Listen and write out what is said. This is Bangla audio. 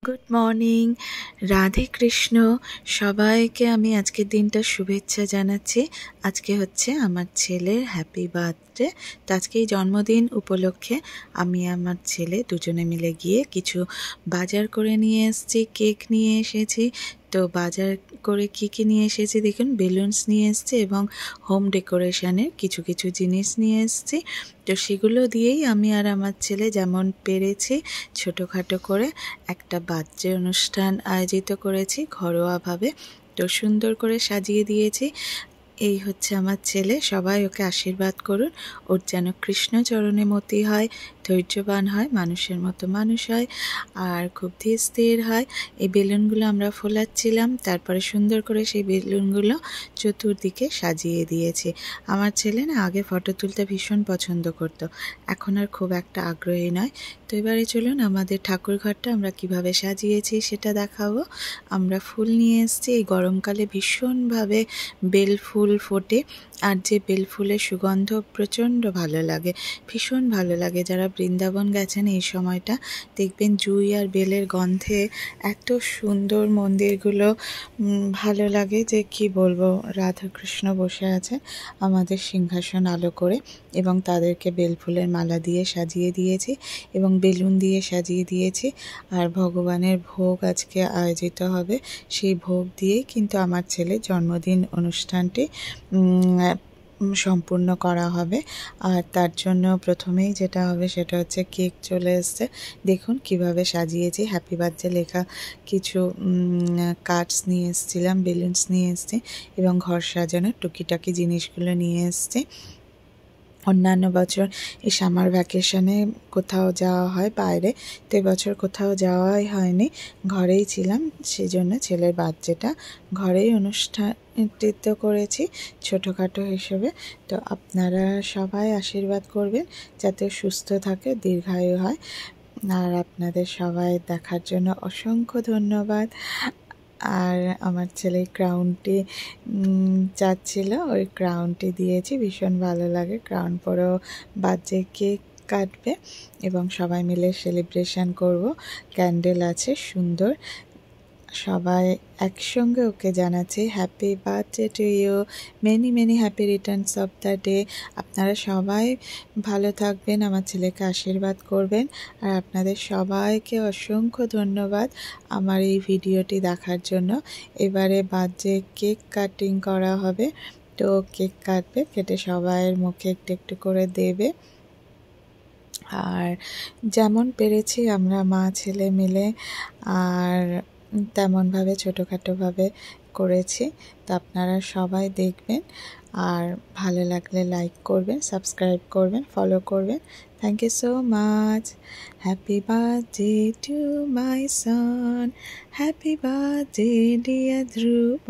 Good morning, Radhe Krishna. সবাইকে আমি আজকের দিনটার শুভেচ্ছা জানাচ্ছি। আজকে হচ্ছে আমার ছেলের হ্যাপি বার্থডে। তো আজকে এই জন্মদিন উপলক্ষে আমি আমার ছেলে দুজনে মিলে গিয়ে কিছু বাজার করে নিয়ে এসেছি, কেক নিয়ে এসেছি। তো বাজার করে কি নিয়ে এসেছি দেখুন, বেলুনস নিয়ে এসেছি এবং হোম ডেকোরেশনের কিছু কিছু জিনিস নিয়ে এসেছি। তো সেগুলো দিয়েই আমি আর আমার ছেলে যেমন পেরেছি ছোটোখাটো করে একটা বার্থডে অনুষ্ঠান আয়োজিত করেছি ঘরোয়াভাবে। তো সুন্দর করে সাজিয়ে দিয়েছি। এই হচ্ছে আমার ছেলে, সবাই ওকে আশীর্বাদ করুন। ওর যেন কৃষ্ণচরণে মতি হয়, ধৈর্যবান হয়, মানুষের মতো মানুষ হয়, আর খুব ধীর স্থির হয়। এই বেলুনগুলো আমরা ফোলাচ্ছিলাম, তারপরে সুন্দর করে সেই বেলুনগুলো চতুর্দিকে সাজিয়ে দিয়েছি। আমার ছেলে না আগে ফটো তুলতে ভীষণ পছন্দ করত, এখন আর খুব একটা আগ্রহী নয়। তো এবারে চলুন আমাদের ঠাকুর ঘরটা আমরা কিভাবে সাজিয়েছি সেটা দেখাবো। আমরা ফুল নিয়ে এসেছি। এই গরমকালে ভীষণভাবে বেল ফুল ফোটে, আর যে বেল ফুলের সুগন্ধ প্রচণ্ড ভালো লাগে, ভীষণ ভালো লাগে। যারা বৃন্দাবন গেছেন এই সময়টা দেখবেন জুঁই আর বেলের গন্ধে এত সুন্দর মন্দিরগুলো ভালো লাগে যে কি বলবো। রাধাকৃষ্ণ বসে আছেন আমাদের সিংহাসন আলো করে, এবং তাদেরকে বেল ফুলের মালা দিয়ে সাজিয়ে দিয়েছি এবং বেলুন দিয়ে সাজিয়ে দিয়েছি। আর ভগবানের ভোগ আজকে আয়োজিত হবে, সেই ভোগ দিয়েই কিন্তু আমার ছেলের জন্মদিন অনুষ্ঠানটি সম্পূর্ণ করা হবে। আর তার জন্য প্রথমেই যেটা হবে সেটা হচ্ছে কেক চলে এসছে। দেখুন কিভাবে সাজিয়েছি, হ্যাপি বার্থডে লেখা কিছু কার্ডস নিয়ে এসেছিলাম, বেলুনস নিয়ে এসেছি এবং ঘর সাজানোর টুকিটাকি জিনিসগুলো নিয়ে এসেছি। অন্যান্য বছর এই সামার ভ্যাকেশনে কোথাও যাওয়া হয় বাইরে, তো এবছর কোথাও যাওয়াই হয়নি, ঘরেই ছিলাম। সেই জন্য ছেলের বার্থডেটা ঘরেই অনুষ্ঠানিত করেছি ছোটোখাটো হিসেবে। তো আপনারা সবাই আশীর্বাদ করবেন যাতে সুস্থ থাকে, দীর্ঘায়ু হয়। আর আপনাদের সবাই দেখার জন্য অসংখ্য ধন্যবাদ। আর আমার ছেলে ক্রাউনটি চাচ্ছিল, ওই ক্রাউনটি দিয়েছি, ভীষণ ভালো লাগে। ক্রাউন পরেও বার্থডে কেক কাটবে এবং সবাই মিলে সেলিব্রেশন করব। ক্যান্ডেল আছে সুন্দর, সবাই একসঙ্গে ওকে জানাচ্ছি happy birthday to you, many many happy returns of the day. আপনারা সবাই ভালো থাকবেন, আমার ছেলেকে আশীর্বাদ করবেন। আর আপনাদের সবাইকে অসংখ্য ধন্যবাদ আমার এই ভিডিওটি দেখার জন্য। এবারে বার্থডে কেক কাটিং করা হবে, তো কেক কাটবে, কেটে সবাইয়ের মুখে একটু একটু করে দেবে। আর যেমন পেরেছি আমরা মা ছেলে মিলে আর তেমনভাবে ছোটোখাটোভাবে করেছি। তো আপনারা সবাই দেখবেন, আর ভালো লাগলে লাইক করবেন, সাবস্ক্রাইব করবেন, ফলো করবেন। Thank you so much. Happy birthday to my son, happy birthday dear Dhruv.